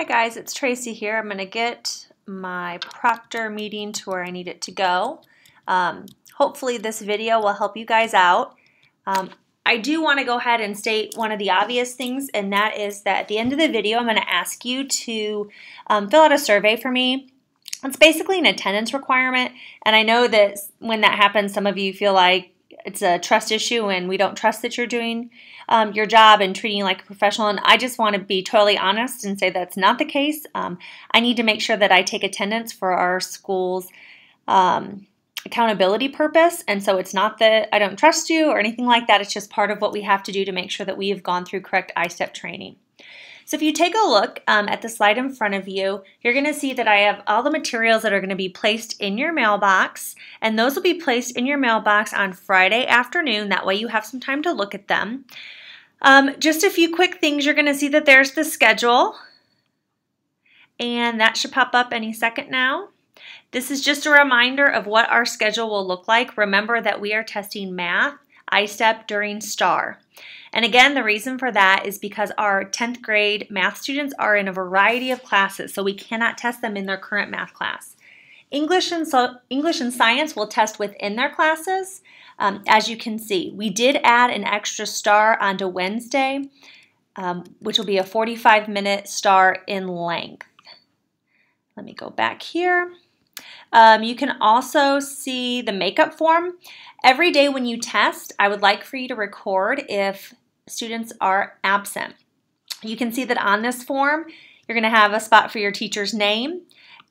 Hi guys, it's Tracy here. I'm going to get my Proctor meeting to where I need it to go. Hopefully this video will help you guys out. I do want to go ahead and state one of the obvious things, and that is that at the end of the video I'm going to ask you to fill out a survey for me. It's basically an attendance requirement, and I know that when that happens some of you feel like it's a trust issue and we don't trust that you're doing your job and treating you like a professional, and I just want to be totally honest and say that's not the case. I need to make sure that I take attendance for our school's accountability purpose, and so it's not that I don't trust you or anything like that. It's just part of what we have to do to make sure that we have gone through correct iSTEP training. So if you take a look at the slide in front of you, you're going to see that I have all the materials that are going to be placed in your mailbox, and those will be placed in your mailbox on Friday afternoon. That way you have some time to look at them. Just a few quick things. You're going to see that there's the schedule, and that should pop up any second now. This is just a reminder of what our schedule will look like. Remember that we are testing math, iSTEP during STAR. And again, the reason for that is because our 10th grade math students are in a variety of classes, so we cannot test them in their current math class. English and science will test within their classes. As you can see, we did add an extra STAR onto Wednesday, which will be a 45-minute STAR in length. Let me go back here. You can also see the makeup form. Every day when you test, I would like for you to record if students are absent. You can see that on this form, you're going to have a spot for your teacher's name,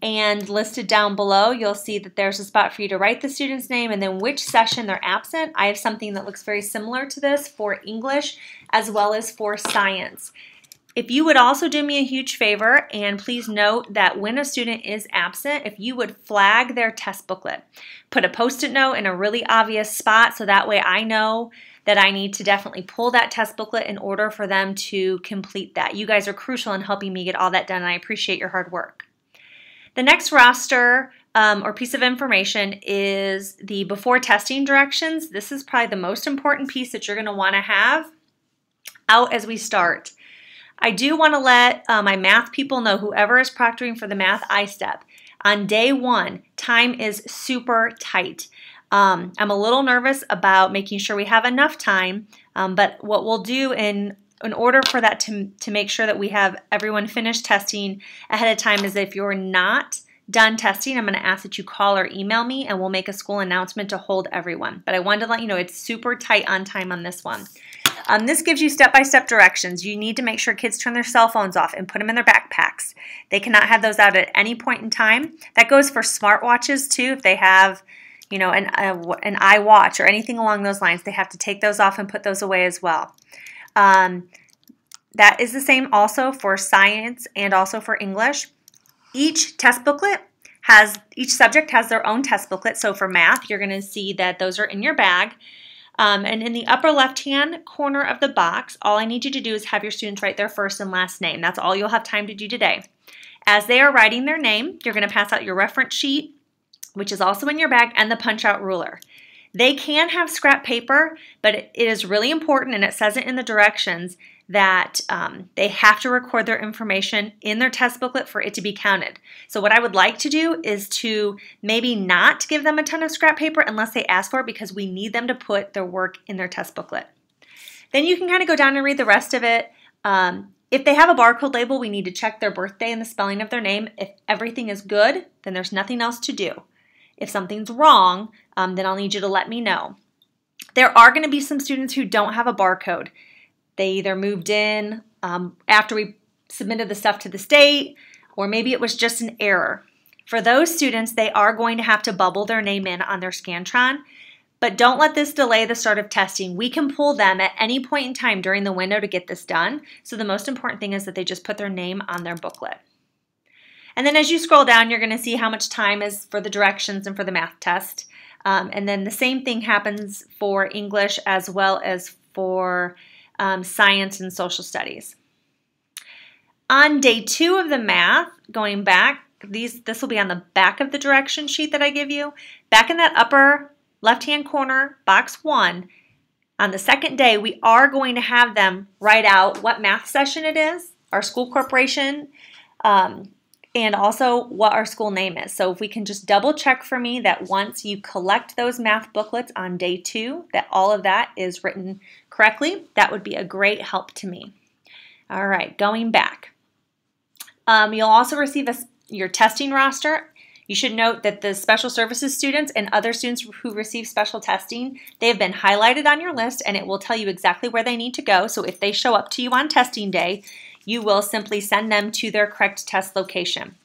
and listed down below, you'll see that there's a spot for you to write the student's name and then which session they're absent. I have something that looks very similar to this for English as well as for science. If you would also do me a huge favor, and please note that when a student is absent, if you would flag their test booklet, put a post-it note in a really obvious spot so that way I know that I need to definitely pull that test booklet in order for them to complete that. You guys are crucial in helping me get all that done, and I appreciate your hard work. The next roster or piece of information is the before testing directions. This is probably the most important piece that you're going to want to have out as we start. I do want to let my math people know, whoever is proctoring for the math iSTEP, on day one, time is super tight. I'm a little nervous about making sure we have enough time, but what we'll do in order for that to make sure that we have everyone finish testing ahead of time is if you're not done testing, I'm going to ask that you call or email me, and we'll make a school announcement to hold everyone. But I wanted to let you know it's super tight on time on this one. This gives you step-by-step directions. You need to make sure kids turn their cell phones off and put them in their backpacks. They cannot have those out at any point in time. That goes for smartwatches too. If they have, you know, an iWatch or anything along those lines, they have to take those off and put those away as well. That is the same also for science and also for English. Each test booklet each subject has their own test booklet. So for math, you're going to see that those are in your bag. And in the upper left-hand corner of the box, all I need you to do is have your students write their first and last name. That's all you'll have time to do today. As they are writing their name, you're going to pass out your reference sheet, which is also in your bag, and the punch-out ruler. They can have scrap paper, but it is really important, and it says it in the directions, that they have to record their information in their test booklet for it to be counted. So what I would like to do is to maybe not give them a ton of scrap paper unless they ask for it, because we need them to put their work in their test booklet. Then you can kind of go down and read the rest of it. If they have a barcode label, we need to check their birthday and the spelling of their name. If everything is good, then there's nothing else to do. If something's wrong, then I'll need you to let me know. There are going to be some students who don't have a barcode. They either moved in after we submitted the stuff to the state, or maybe it was just an error. For those students, they are going to have to bubble their name in on their Scantron, but don't let this delay the start of testing. We can pull them at any point in time during the window to get this done. So the most important thing is that they just put their name on their booklet. And then as you scroll down, you're going to see how much time is for the directions and for the math test. And then the same thing happens for English as well as for science and social studies. On day 2 of the math, going back, this will be on the back of the direction sheet that I give you. Back in that upper left-hand corner, box 1, on the second day, we are going to have them write out what math session it is, our school corporation and also what our school name is. So if we can just double check for me that once you collect those math booklets on day 2, that all of that is written correctly, that would be a great help to me. All right, going back. You'll also receive your testing roster. You should note that the special services students and other students who receive special testing, they have been highlighted on your list, and it will tell you exactly where they need to go. So if they show up to you on testing day, you will simply send them to their correct test location.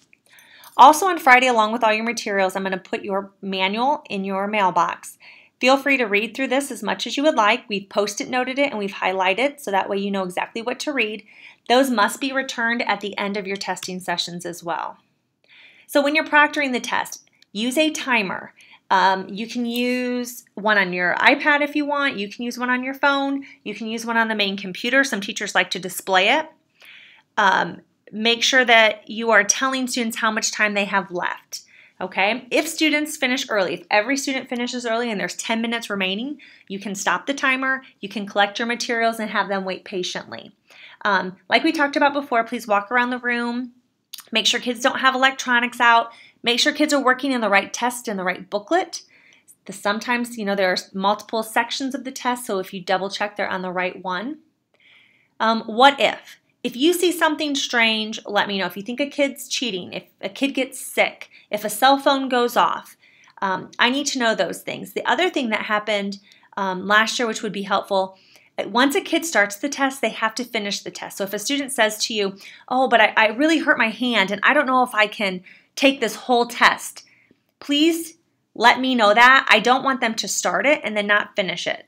Also on Friday, along with all your materials, I'm going to put your manual in your mailbox. Feel free to read through this as much as you would like. We've post-it noted it and we've highlighted it so that way you know exactly what to read. Those must be returned at the end of your testing sessions as well. So when you're proctoring the test, use a timer. You can use one on your iPad if you want. You can use one on your phone. You can use one on the main computer. Some teachers like to display it. Make sure that you are telling students how much time they have left. Okay? If students finish early, if every student finishes early and there's 10 minutes remaining, you can stop the timer, you can collect your materials and have them wait patiently. Like we talked about before, please walk around the room. Make sure kids don't have electronics out. Make sure kids are working in the right test and the right booklet. Sometimes, there are multiple sections of the test, so if you double check, they're on the right one. What if? If you see something strange, let me know. If you think a kid's cheating, if a kid gets sick, if a cell phone goes off, I need to know those things. The other thing that happened last year, which would be helpful, once a kid starts the test, they have to finish the test. So if a student says to you, oh, but I really hurt my hand and I don't know if I can take this whole test, please let me know that. I don't want them to start it and then not finish it.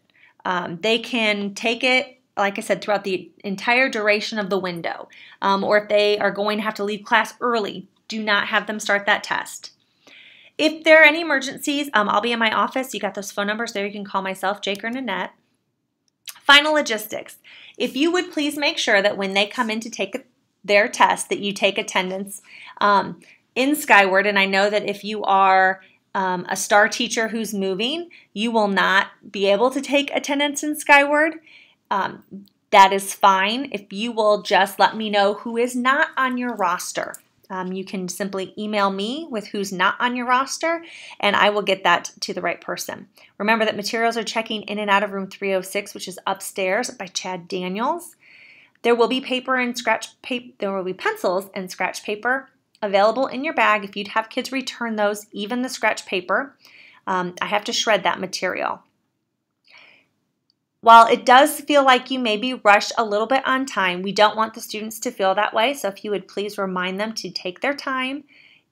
They can take it, like I said, throughout the entire duration of the window. Or if they are going to have to leave class early, do not have them start that test. If there are any emergencies, I'll be in my office. You got those phone numbers there. You can call myself, Jake, or Nanette. Final logistics. If you would please make sure that when they come in to take their test that you take attendance in Skyward. And I know that if you are a STAR teacher who's moving, you will not be able to take attendance in Skyward. That is fine. If you will just let me know who is not on your roster. You can simply email me with who's not on your roster, and I will get that to the right person. Remember that materials are checking in and out of room 306, which is upstairs by Chad Daniels. There will be there will be pencils and scratch paper available in your bag if you'd have kids return those, even the scratch paper. I have to shred that material. While it does feel like you maybe rushed a little bit on time, we don't want the students to feel that way. So if you would please remind them to take their time.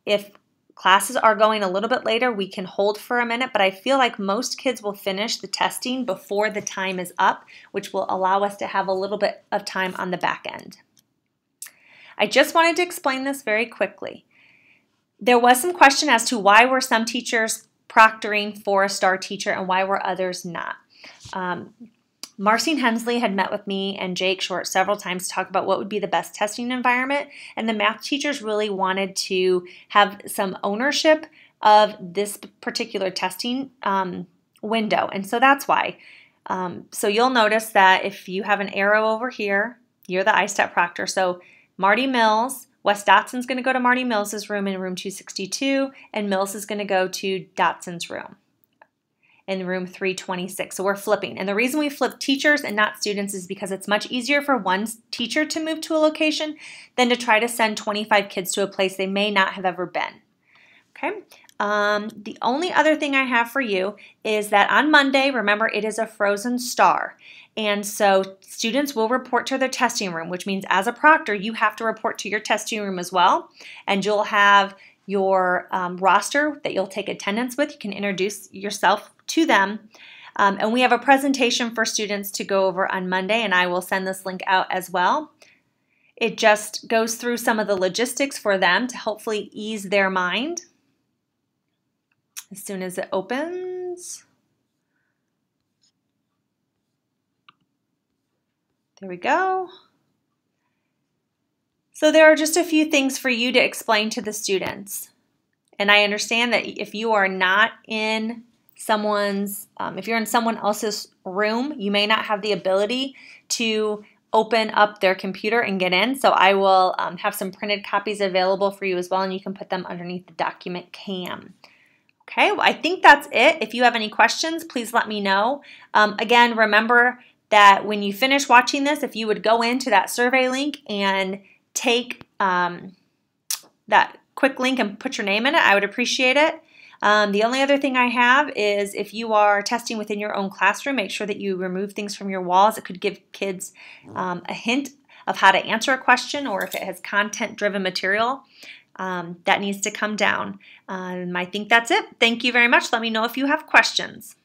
If classes are going a little bit later, we can hold for a minute, but I feel like most kids will finish the testing before the time is up, which will allow us to have a little bit of time on the back end. I just wanted to explain this very quickly. There was some question as to why were some teachers proctoring for a STAR teacher and why were others not. Marcine Hensley had met with me and Jake Short several times to talk about what would be the best testing environment, and the math teachers really wanted to have some ownership of this particular testing window, and so that's why. So you'll notice that if you have an arrow over here, you're the iSTEP proctor. So Marty Mills, Wes Dotson's going to go to Marty Mills's room in room 262, and Mills is going to go to Dotson's room in room 326. So we're flipping. And the reason we flip teachers and not students is because it's much easier for one teacher to move to a location than to try to send 25 kids to a place they may not have ever been. Okay. The only other thing I have for you is that on Monday, remember, it is a frozen STAR. And so students will report to their testing room, which means as a proctor, you have to report to your testing room as well. And you'll have your roster that you'll take attendance with. You can introduce yourself to them. And we have a presentation for students to go over on Monday, and I will send this link out as well. It just goes through some of the logistics for them to hopefully ease their mind. As soon as it opens. There we go. So there are just a few things for you to explain to the students. And I understand that if you are not in if you're in someone else's room, you may not have the ability to open up their computer and get in. So I will have some printed copies available for you as well, and you can put them underneath the document cam. Okay, well, I think that's it. If you have any questions, please let me know. Again, remember that when you finish watching this, if you would go into that survey link and take that quick link and put your name in it, I would appreciate it. The only other thing I have is if you are testing within your own classroom, make sure that you remove things from your walls. It could give kids a hint of how to answer a question, or if it has content-driven material, that needs to come down. I think that's it. Thank you very much. Let me know if you have questions.